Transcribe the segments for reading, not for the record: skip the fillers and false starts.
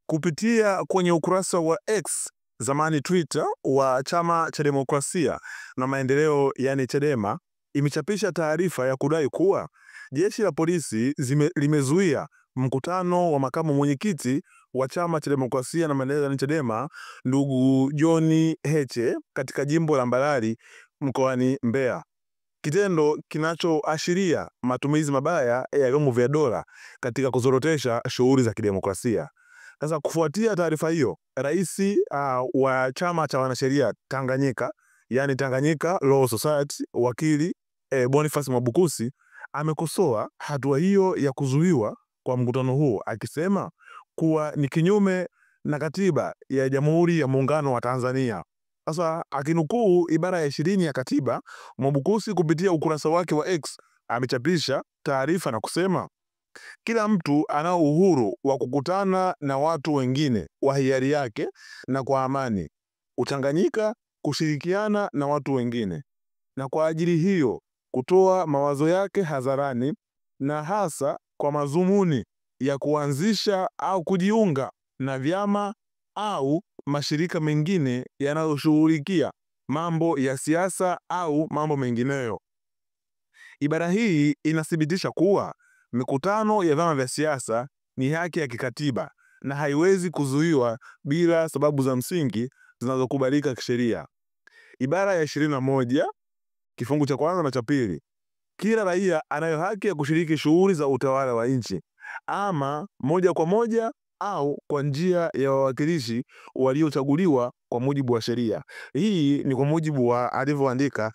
Kupitia kwenye ukurasa wa X, zamani Twitter, wa Chama cha Demokrasia na Maendeleo yani Chadema, imechapisha taarifa ya kudai kuwa jeshi la polisi limezuia mkutano wa makamu mwenyekiti wa Chama cha Demokrasia na Maendeleo yani Chadema, ndugu John Heche katika jimbo la Mbarali mkoani Mbeya. Kitendo kinachoashiria matumizi mabaya ya vyombo vya dola katika kuzorotesha shughuli za kidemokrasia. Sasa kufuatia taarifa hiyo, rais wa chama cha wanasheria Tanganyika, yani Tanganyika Law Society, wakili Boniface Mwabukusi amekosoa hatua hiyo ya kuzuiwa kwa mkutano huo, akisema kuwa ni kinyume na katiba ya Jamhuri ya Muungano wa Tanzania. Sasa akinukuu ibara ya 20 ya katiba, Mwabukusi kupitia ukurasa wake wa X amechapisha taarifa na kusema kila mtu ana uhuru wa kukutana na watu wengine wa hiari yake na kwa amani, uchanganyika kushirikiana na watu wengine, na kwa ajili hiyo kutoa mawazo yake hadharani, na hasa kwa madhumuni ya kuanzisha au kujiunga na vyama au mashirika mengine yanayoshughulikia mambo ya siasa au mambo mengineyo. Ibara hii inathibitisha kuwa mikutano ya vyama vya siasa ni haki ya kikatiba na haiwezi kuzuiwa bila sababu za msingi zinazokubalika kisheria. Ibara ya 21 kifungu cha kwanza na cha pili, kila raia anayo haki ya kushiriki shughuli za utawala wa nchi, ama moja kwa moja au kwa njia ya wawakilishi waliochaguliwa kwa mujibu wa sheria. Hii ni kwa mujibu wa alivyoandika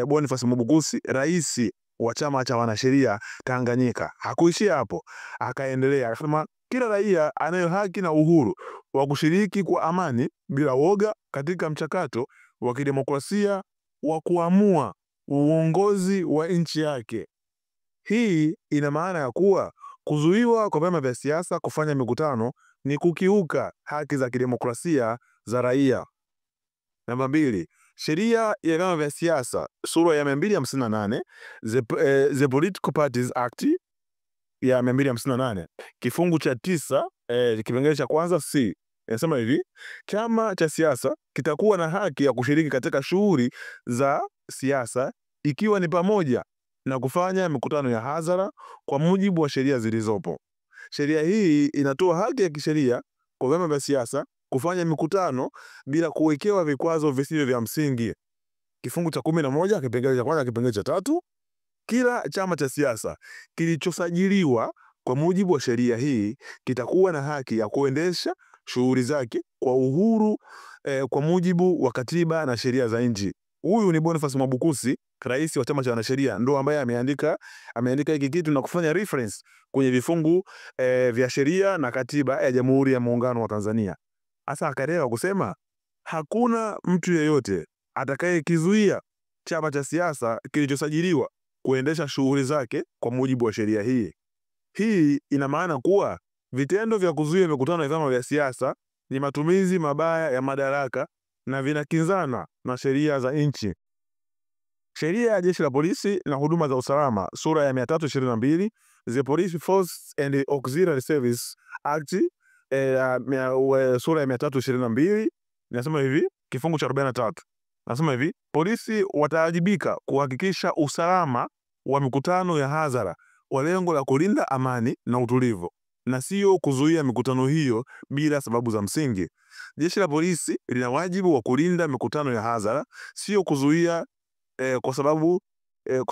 Boniface Mwabukusi, rais wa chama cha wanasheria Tanganyika. Hakuishia hapo, akaendelea akasema kila raia anayo haki na uhuru wa kushiriki kwa amani bila woga katika mchakato wa kidemokrasia wa kuamua uongozi wa nchi yake. Hii ina maana ya kuwa kuzuiwa kwa vyama vya siasa kufanya mikutano ni kukiuka haki za kidemokrasia za raia. Namba 2, sheria ya vyama vya siasa sura ya 258, The Political Parties Act ya 258 kifungu cha 9 kipengele cha kwanza C inasema hivi: chama cha siasa kitakuwa na haki ya kushiriki katika shughuli za siasa ikiwa ni pamoja na kufanya mikutano ya hadhara kwa mujibu wa sheria zilizopo. Sheria hii inatoa haki ya kisheria kwa vyama vya siasa kufanya mikutano bila kuwekewa vikwazo visivyo vya msingi. Kifungu cha 11 kipengele cha kwanza kipengele cha 3, kila chama cha siasa kilichosajiliwa kwa mujibu wa sheria hii kitakuwa na haki ya kuendesha shughuli zake kwa uhuru kwa mujibu wa katiba na sheria za nchi. Huyu ni Boniface Mwabukusi, rais wa chama cha wanasheria, ndo ambaye ameandika hiki kitu na kufanya reference kwenye vifungu vya sheria na katiba ya Jamhuri ya Muungano wa Tanzania. Hasa akaelewa kusema hakuna mtu yeyote atakayekizuia chama cha siasa kilichosajiliwa kuendesha shughuli zake kwa mujibu wa sheria hii. Hii ina maana kuwa vitendo vya kuzuia mikutano ya vyama vya siasa ni matumizi mabaya ya madaraka na vinakinzana na sheria za nchi. Sheria ya Jeshi la Polisi na Huduma za Usalama sura ya 322, The Police Force and Auxiliary Service Act sura ya 322 inasema hivi, kifungu cha 43 nasema hivi: polisi watawajibika kuhakikisha usalama wa mikutano ya hadhara kwa lengo la kulinda amani na utulivu, na sio kuzuia mikutano hiyo bila sababu za msingi. Jeshi la polisi lina wajibu wa kulinda mikutano ya hadhara, sio kuzuia kwa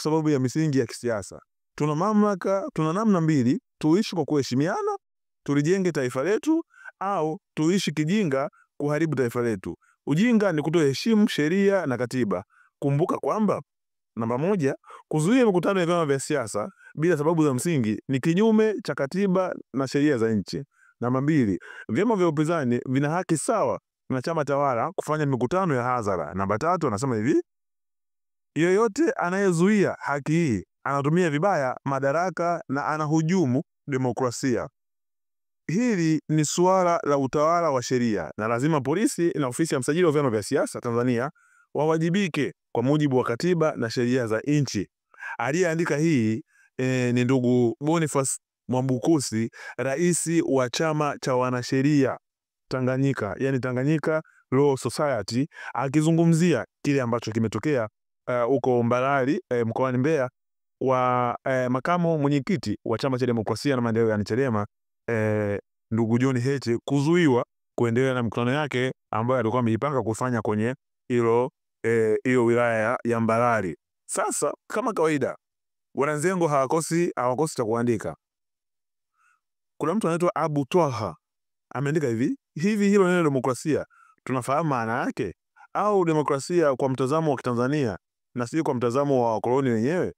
sababu ya misingi ya kisiasa. Tuna mamlaka, tuna namna mbili: tuishi kwa kuheshimiana, tulijenge taifa letu, au tuishi kijinga, kuharibu taifa letu. Ujinga ni kutoheshimu sheria na katiba. Kumbuka kwamba namba 1, kuzuia mikutano ya vyama vya siasa bila sababu za msingi ni kinyume cha katiba na sheria za nchi. Namba 2, vyama vya upinzani vina haki sawa na chama tawala kufanya mikutano ya hadhara. Namba 3 anasema hivi: yeyote anayezuia haki hii anatumia vibaya madaraka na anahujumu demokrasia. Hili ni suala la utawala wa sheria na lazima polisi na ofisi ya msajili wa vyama vya siasa Tanzania wawajibike kwa mujibu wa katiba na sheria za nchi. Aliyeandika hii ni ndugu Boniface Mwambukusi, rais wa chama cha wanasheria Tanganyika, yani Tanganyika Law Society, akizungumzia kile ambacho kimetokea huko Mbarali mkoani Mbeya wa makamu mwenyekiti wa chama cha demokrasia na maendeleo yani Chadema ndugu John Heche kuzuiwa kuendelea na mikutano yake ambayo alikuwa ameipanga kufanya kwenye hiyo wilaya ya Mbarali. Sasa kama kawaida wananzengo hawakosi cha kuandika. Kuna mtu anaitwa Abu Twaha ameandika hivi hilo neno demokrasia tunafahamu maana yake, au demokrasia kwa mtazamo wa Kitanzania na si kwa mtazamo wa wakoloni wenyewe?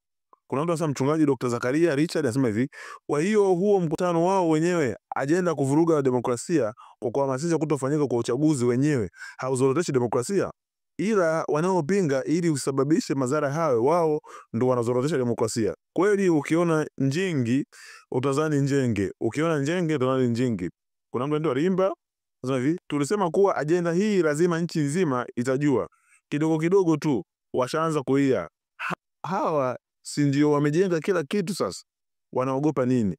Kuna mtu anasema mchungaji Dr. Zakaria Richard anasema hivi, kwa hiyo huo mkutano wao wenyewe ajenda kuvuruga demokrasia kwa kuhamasisha kutofanyika kwa uchaguzi wenyewe hauzoroteshi demokrasia, ila wanaopinga ili usababishe madhara hayo wao ndo wanazorotesha demokrasia. Kweli ukiona njingi utazani njenge, ukiona njenge utazani njingi. Kuna mtu ndio rimba anasema hivi, tulisema kuwa ajenda hii lazima nchi nzima itajua. Kidogo kidogo tu washaanza kuia. Hawa si ndio wamejenga kila kitu sasa? Wanaogopa nini?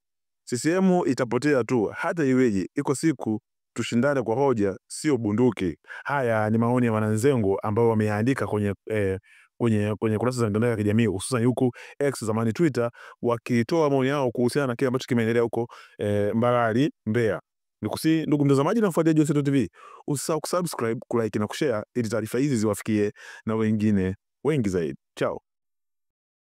CCM itapotea tu, hata iweje. Iko siku tushindane kwa hoja, sio bunduki. Haya ni maoni ya wananzengo ambao wameandika kwenye kurasa za mitandao ya kijamii hususan huku X zamani Twitter, wakitoa maoni yao kuhusiana na kile ambacho kimeendelea huko Mbarali Mbeya. Nikusi ndugu mtazamaji na mfuatiliaji wa Seto TV, usisahau kusubscribe, kulike na kushare ili taarifa hizi ziwafikie na wengine wengi zaidi. Chao.